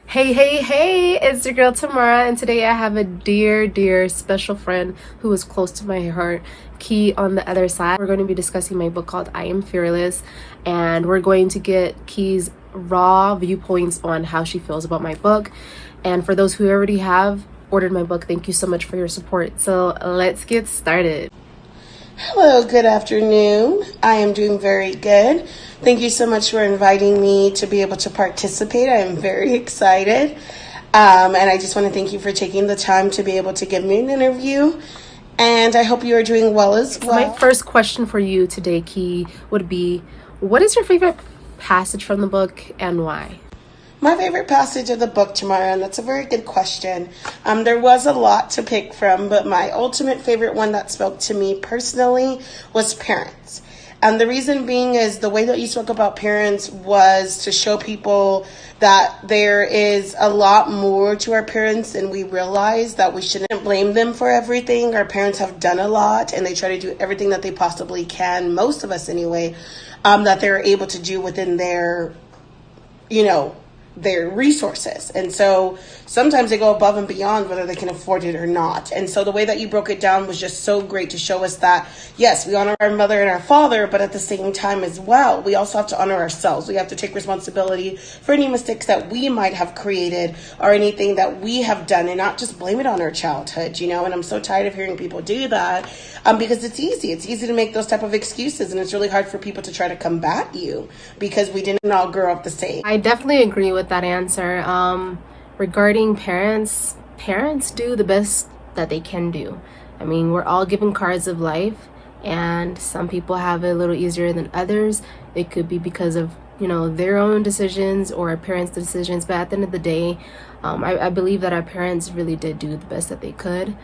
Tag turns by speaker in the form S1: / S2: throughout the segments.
S1: Hey, it's your girl Tamara, and today I have a dear special friend who is close to my heart, Key, on the other side. We're going to be discussing my book called I Am Fearless, and we're going to get Key's raw viewpoints on how she feels about my book. And for those who already have ordered my book, thank you so much for your support. So let's get started.
S2: Hello, good afternoon. I am doing very good. Thank you so much for inviting me to be able to participate. I am very excited. And I just want to thank you for taking the time to be able to give me an interview. And I hope you are doing well as well.
S1: My first question for you today, Key, would be, what is your favorite passage from the book and why?
S2: My favorite passage of the book, Tamara, and that's a very good question. There was a lot to pick from, but my ultimate favorite one that spoke to me personally was parents. And the reason being is the way that you spoke about parents was to show people that there is a lot more to our parents than we realize, that we shouldn't blame them for everything. Our parents have done a lot and they try to do everything that they possibly can, most of us anyway, that they're able to do within their resources. And so sometimes they go above and beyond whether they can afford it or not. And so the way that you broke it down was just so great to show us that, yes, we honor our mother and our father, but at the same time as well, we also have to honor ourselves. We have to take responsibility for any mistakes that we might have created or anything that we have done and not just blame it on our childhood, and I'm so tired of hearing people do that because it's easy. It's easy to make those type of excuses, and it's really hard for people to try to combat you because we didn't all grow up the same.
S1: I definitely agree with that answer. Regarding parents do the best that they can do. I mean, we're all given cards of life, and some people have it a little easier than others. It could be because of their own decisions or our parents' decisions, but at the end of the day, I believe that our parents really did do the best that they could.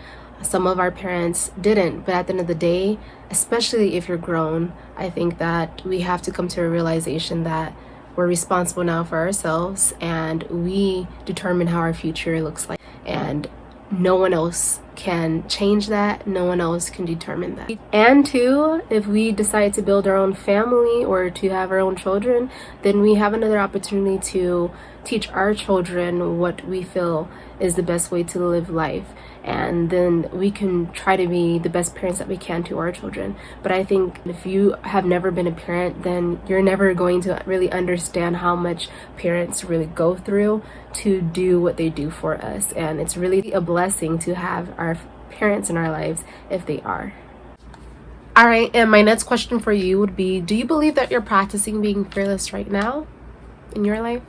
S1: Some of our parents didn't, but at the end of the day, especially if you're grown, I think that we have to come to a realization that we're responsible now for ourselves, and we determine how our future looks like. And no one else can change that. No one else can determine that. And two, if we decide to build our own family or to have our own children, then we have another opportunity to teach our children what we feel is the best way to live life. And then we can try to be the best parents that we can to our children. But I think if you have never been a parent, then you're never going to really understand how much parents really go through to do what they do for us. And it's really a blessing to have our parents in our lives if they are. All right, and my next question for you would be, do you believe that you're practicing being fearless right now in your life?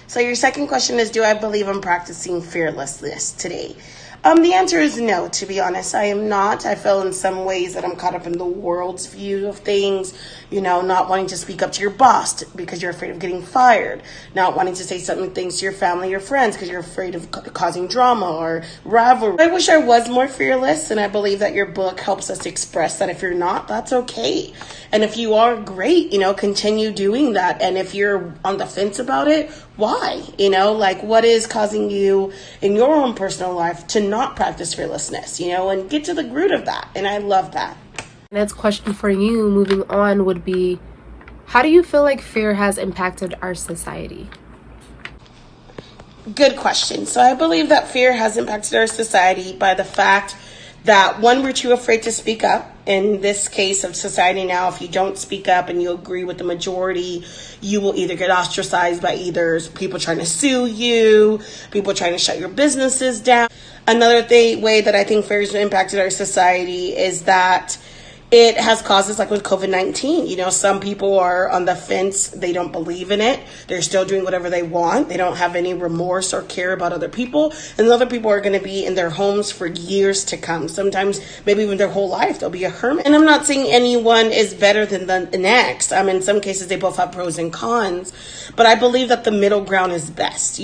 S2: So your second question is, do I believe I'm practicing fearlessness today? The answer is no, to be honest. I am not. I feel in some ways that I'm caught up in the world's view of things, not wanting to speak up to your boss because you're afraid of getting fired, not wanting to say certain things to your family or friends because you're afraid of causing drama or rivalry. I wish I was more fearless, and I believe that your book helps us express that. If you're not, that's okay. And if you are, great, continue doing that. And if you're on the fence about it, why? What is causing you in your own personal life to not practice fearlessness, and get to the root of that. And I love that.
S1: Next question for you, moving on, would be, how do you feel like fear has impacted our society?
S2: Good question. So I believe that fear has impacted our society by the fact that, one, we're too afraid to speak up. In this case of society now, if you don't speak up and you agree with the majority, you will either get ostracized by either people trying to sue you, people trying to shut your businesses down. Another way that I think fear has impacted our society is that it has causes like with COVID-19, some people are on the fence. They don't believe in it. They're still doing whatever they want. They don't have any remorse or care about other people. And other people are going to be in their homes for years to come. Sometimes maybe even their whole life, they'll be a hermit. And I'm not saying anyone is better than the next. In some cases, they both have pros and cons. But I believe that the middle ground is best.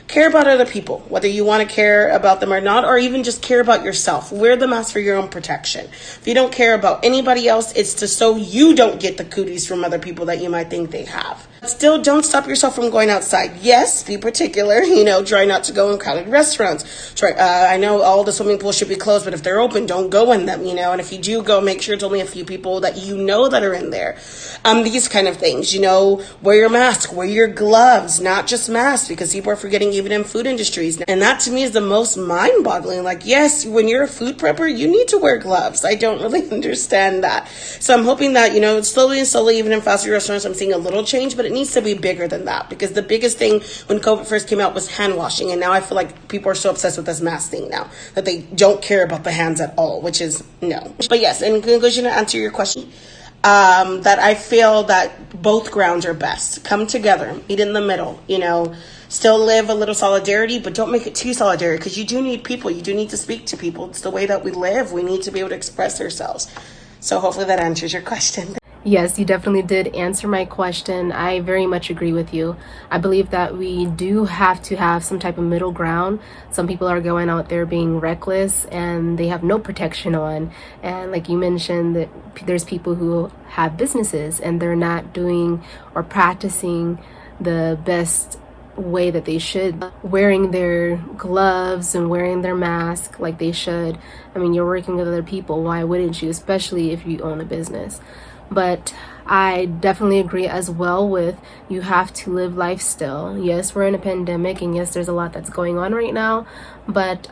S2: Care about other people, whether you want to care about them or not, or even just care about yourself. Wear the mask for your own protection. If you don't care about anybody else, it's so you don't get the cooties from other people that you might think they have. Still, don't stop yourself from going outside. Yes, be particular, try not to go in crowded restaurants. I know all the swimming pools should be closed, but if they're open, don't go in them, and if you do go, make sure it's only a few people that that are in there. These kind of things, wear your mask, wear your gloves, not just masks, because people are forgetting even in food industries. And that to me is the most mind-boggling. Like, yes, when you're a food prepper, you need to wear gloves. I don't really understand that. So I'm hoping that, slowly and slowly, even in fast food restaurants, I'm seeing a little change, but it needs to be bigger than that, because the biggest thing when COVID first came out was hand washing, and now I feel like people are so obsessed with this mask thing now that they don't care about the hands at all, which is no. But yes, in conclusion, to answer your question, that I feel that both grounds are best. Come together, meet in the middle, still live a little solidarity, but don't make it too solidarity, because you do need people. You do need to speak to people. It's the way that we live. We need to be able to express ourselves. So hopefully that answers your question.
S1: Yes, you definitely did answer my question. I very much agree with you. I believe that we do have to have some type of middle ground. Some people are going out there being reckless and they have no protection on. And like you mentioned, that there's people who have businesses and they're not doing or practicing the best way that they should, wearing their gloves and wearing their mask like they should. I mean, you're working with other people. Why wouldn't you? Especially if you own a business. But I definitely agree as well with you have to live life still. Yes, we're in a pandemic, and yes, there's a lot that's going on right now, but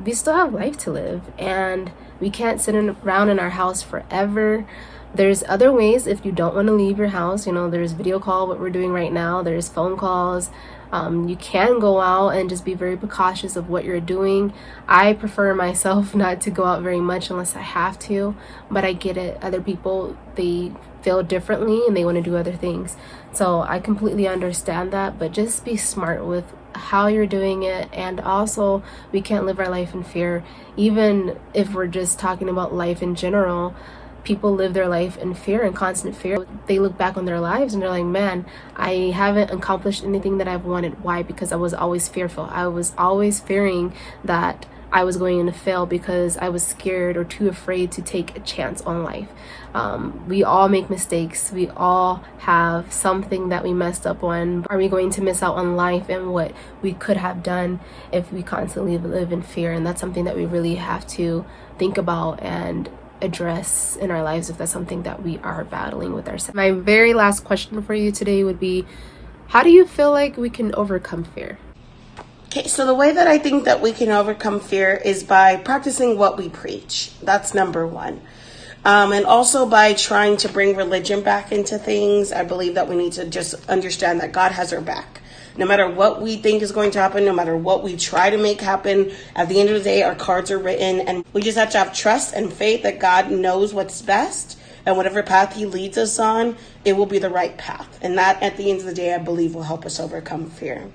S1: we still have life to live, and we can't sit around in our house forever. There's other ways if you don't want to leave your house. There's video call, what we're doing right now. There's phone calls. You can go out and just be very precautious of what you're doing. I prefer myself not to go out very much unless I have to, but I get it. Other people, they feel differently and they want to do other things. So I completely understand that, but just be smart with how you're doing it. And also, we can't live our life in fear. Even if we're just talking about life in general, people live their life in fear and constant fear. They look back on their lives and they're like, man, I haven't accomplished anything that I've wanted. Why? Because I was always fearful. I was always fearing that I was going to fail because I was scared or too afraid to take a chance on life. We all make mistakes. We all have something that we messed up on. Are we going to miss out on life and what we could have done if we constantly live in fear? And that's something that we really have to think about and address in our lives if that's something that we are battling with ourselves. My very last question for you today would be, how do you feel like we can overcome fear?
S2: Okay, so the way that I think that we can overcome fear is by practicing what we preach. That's number one. And also by trying to bring religion back into things. I believe that we need to just understand that God has our back. No matter what we think is going to happen, no matter what we try to make happen, at the end of the day, our cards are written, and we just have to have trust and faith that God knows what's best, and whatever path he leads us on, it will be the right path. And that, at the end of the day, I believe will help us overcome fear.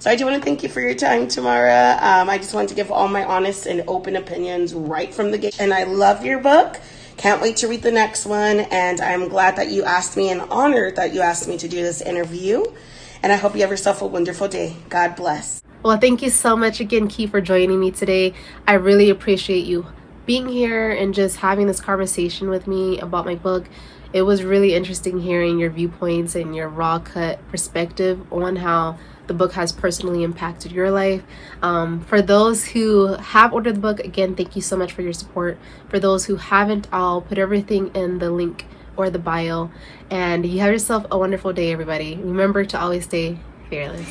S2: So I do want to thank you for your time, Tamara. I just want to give all my honest and open opinions right from the gate. And I love your book. Can't wait to read the next one. And I'm glad that you asked me and honored that you asked me to do this interview. And I hope you have yourself a wonderful day. God bless.
S1: Well, thank you so much again, Key, for joining me today. I really appreciate you being here and just having this conversation with me about my book. It was really interesting hearing your viewpoints and your raw cut perspective on how the book has personally impacted your life. For those who have ordered the book, again, thank you so much for your support. For those who haven't, I'll put everything in the link or the bio. And you have yourself a wonderful day, everybody. Remember to always stay fearless.